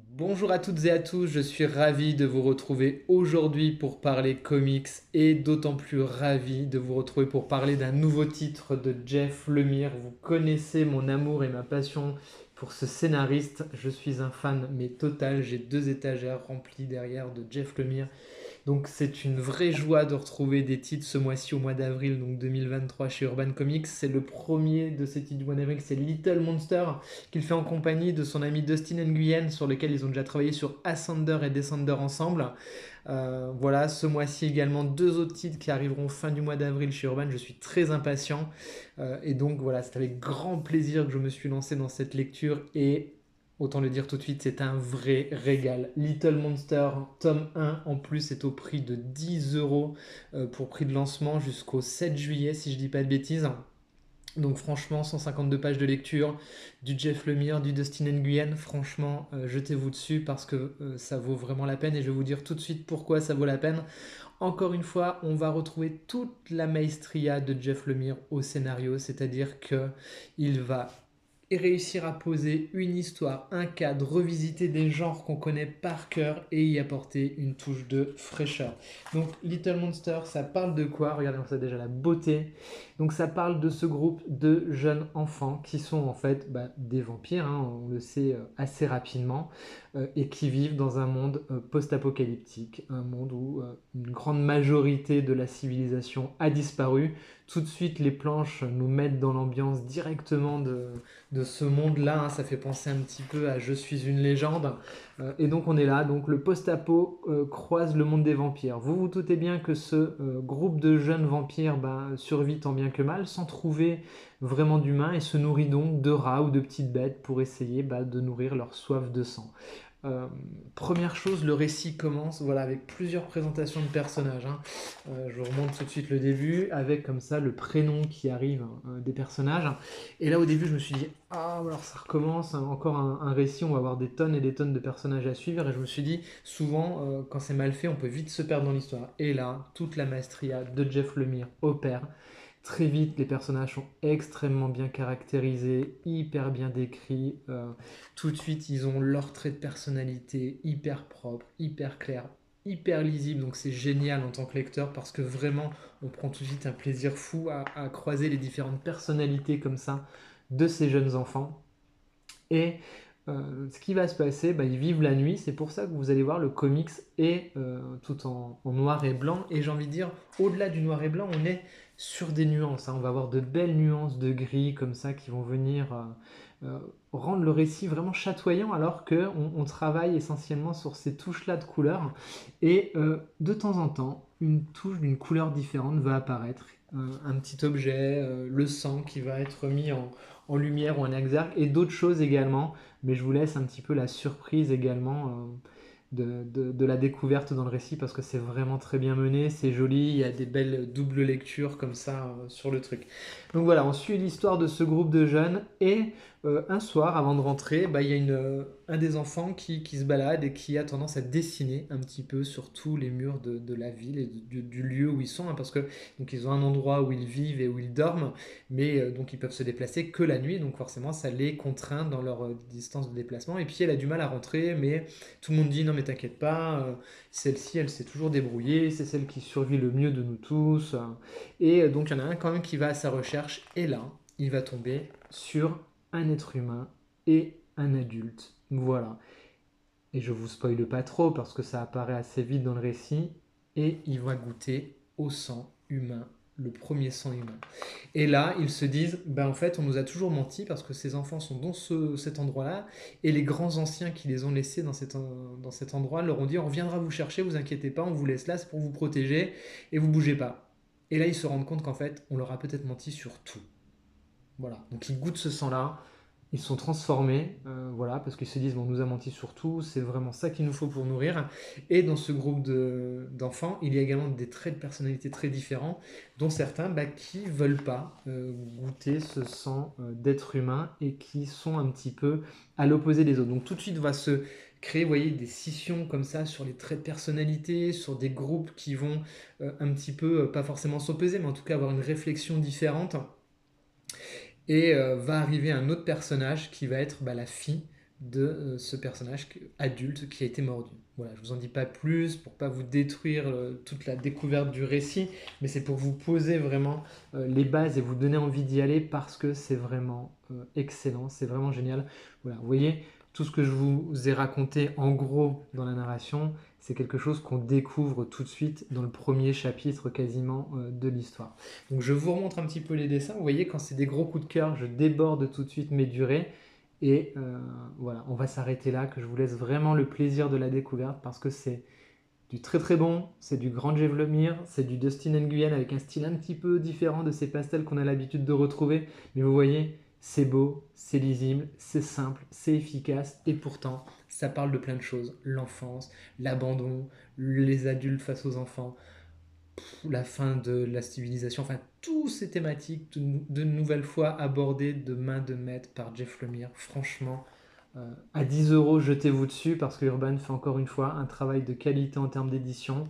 Bonjour à toutes et à tous, je suis ravi de vous retrouver aujourd'hui pour parler comics et d'autant plus ravi de vous retrouver pour parler d'un nouveau titre de Jeff Lemire. Vous connaissez mon amour et ma passion pour ce scénariste, je suis un fan mais total, j'ai deux étagères remplies derrière de Jeff Lemire. Donc c'est une vraie joie de retrouver des titres ce mois-ci au mois d'avril, donc 2023 chez Urban Comics. C'est le premier de ces titres du mois d'avril, c'est Little Monster, qu'il fait en compagnie de son ami Dustin Nguyen, sur lequel ils ont déjà travaillé sur Ascender et Descender ensemble. Voilà, ce mois-ci également deux autres titres qui arriveront fin du mois d'avril chez Urban. Je suis très impatient. Et donc voilà, c'est avec grand plaisir que je me suis lancé dans cette lecture et autant le dire tout de suite, c'est un vrai régal. Little Monster, tome 1 en plus, est au prix de 10 euros pour prix de lancement jusqu'au 7 juillet, si je dis pas de bêtises. Donc franchement, 152 pages de lecture, du Jeff Lemire, du Dustin Nguyen, franchement, jetez-vous dessus parce que ça vaut vraiment la peine et je vais vous dire tout de suite pourquoi ça vaut la peine. Encore une fois, on va retrouver toute la maestria de Jeff Lemire au scénario, c'est-à-dire que il va et réussir à poser une histoire, un cadre, revisiter des genres qu'on connaît par cœur et y apporter une touche de fraîcheur. Donc Little Monster, ça parle de quoi? Regardez ça déjà la beauté. Donc ça parle de ce groupe de jeunes enfants qui sont en fait des vampires, hein, on le sait assez rapidement, et qui vivent dans un monde post-apocalyptique, un monde où une grande majorité de la civilisation a disparu. Tout de suite, les planches nous mettent dans l'ambiance directement de ce monde-là, hein. Ça fait penser un petit peu à Je suis une légende. Et donc on est là, donc le post-apo croise le monde des vampires. Vous vous doutez bien que ce groupe de jeunes vampires survit tant bien que mal, sans trouver vraiment d'humains, et se nourrit donc de rats ou de petites bêtes pour essayer de nourrir leur soif de sang. Euh, Première chose, le récit commence voilà, avec plusieurs présentations de personnages, hein. Je remonte tout de suite le début avec comme ça le prénom qui arrive, hein, des personnages. Et là au début je me suis dit, ah alors ça recommence, hein, encore un récit, on va avoir des tonnes et des tonnes de personnages à suivre. Et je me suis dit, souvent quand c'est mal fait on peut vite se perdre dans l'histoire. Et là, toute la maestria de Jeff Lemire opère. Très vite, les personnages sont extrêmement bien caractérisés, hyper bien décrits. Tout de suite, ils ont leur trait de personnalité hyper propre, hyper clair, hyper lisible. Donc c'est génial en tant que lecteur parce que vraiment, on prend tout de suite un plaisir fou à croiser les différentes personnalités comme ça de ces jeunes enfants. Et ce qui va se passer, ils vivent la nuit. C'est pour ça que vous allez voir, le comics est tout en noir et blanc. Et j'ai envie de dire, au-delà du noir et blanc, on est sur des nuances, hein. On va avoir de belles nuances de gris comme ça qui vont venir rendre le récit vraiment chatoyant, alors qu'on travaille essentiellement sur ces touches-là de couleurs. Et de temps en temps, une touche d'une couleur différente va apparaître. Un petit objet, le sang qui va être mis en lumière ou en exergue, et d'autres choses également, mais je vous laisse un petit peu la surprise également de la découverte dans le récit parce que c'est vraiment très bien mené, c'est joli, il y a des belles doubles lectures comme ça sur le truc. Donc voilà, on suit l'histoire de ce groupe de jeunes et un soir, avant de rentrer, il y a un des enfants qui se balade et qui a tendance à dessiner un petit peu sur tous les murs de la ville et du lieu où ils sont, hein, parce que donc ils ont un endroit où ils vivent et où ils dorment, mais donc ils peuvent se déplacer que la nuit, donc forcément ça les contraint dans leur distance de déplacement. Et puis elle a du mal à rentrer, mais tout le monde dit non mais t'inquiète pas, celle-ci elle s'est toujours débrouillée, c'est celle qui survit le mieux de nous tous. Et donc il y en a un quand même qui va à sa recherche, et là il va tomber sur un être humain et un adulte. Voilà. Et je vous spoile pas trop parce que ça apparaît assez vite dans le récit. Et il va goûter au sang humain, le premier sang humain. Et là, ils se disent, en fait, on nous a toujours menti parce que ces enfants sont dans cet endroit-là, et les grands anciens qui les ont laissés dans cet endroit leur ont dit, on reviendra vous chercher, vous inquiétez pas, on vous laisse là, c'est pour vous protéger, et vous bougez pas. Et là, ils se rendent compte qu'en fait, on leur a peut-être menti sur tout. Voilà. Donc ils goûtent ce sang-là, ils sont transformés, voilà, parce qu'ils se disent, bon, on nous a menti sur tout, c'est vraiment ça qu'il nous faut pour nourrir. Et dans ce groupe d'enfants, il y a également des traits de personnalité très différents, dont certains qui ne veulent pas goûter ce sang d'être humain et qui sont un petit peu à l'opposé des autres. Donc tout de suite va se créer, vous voyez, des scissions comme ça sur les traits de personnalité, sur des groupes qui vont un petit peu, pas forcément s'opposer, mais en tout cas avoir une réflexion différente. Et va arriver un autre personnage qui va être la fille ce personnage adulte qui a été mordu. Voilà, je vous en dis pas plus pour pas vous détruire toute la découverte du récit, mais c'est pour vous poser vraiment les bases et vous donner envie d'y aller parce que c'est vraiment excellent, c'est vraiment génial. Voilà, vous voyez, tout ce que je vous ai raconté en gros dans la narration, c'est quelque chose qu'on découvre tout de suite dans le premier chapitre quasiment de l'histoire. Donc je vous remontre un petit peu les dessins. Vous voyez, quand c'est des gros coups de cœur, je déborde tout de suite mes durées. Et voilà, on va s'arrêter là, que je vous laisse vraiment le plaisir de la découverte parce que c'est du très très bon, c'est du grand Jeff Lemire, c'est du Dustin Nguyen avec un style un petit peu différent de ces pastels qu'on a l'habitude de retrouver. Mais vous voyez, c'est beau, c'est lisible, c'est simple, c'est efficace et pourtant ça parle de plein de choses. L'enfance, l'abandon, les adultes face aux enfants, la fin de la civilisation, enfin toutes ces thématiques de nouvelle fois abordées de main de maître par Jeff Lemire. Franchement, à 10 euros, jetez-vous dessus parce que Urban fait encore une fois un travail de qualité en termes d'édition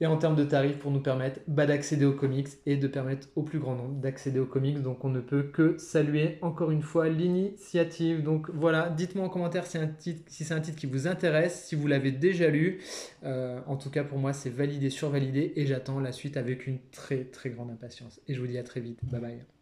et en termes de tarifs pour nous permettre d'accéder aux comics et de permettre au plus grand nombre d'accéder aux comics. Donc on ne peut que saluer encore une fois l'initiative. Donc voilà, dites-moi en commentaire si c'est un titre qui vous intéresse, si vous l'avez déjà lu. En tout cas pour moi c'est validé, survalidé et j'attends la suite avec une très très grande impatience. Et je vous dis à très vite. Bye bye.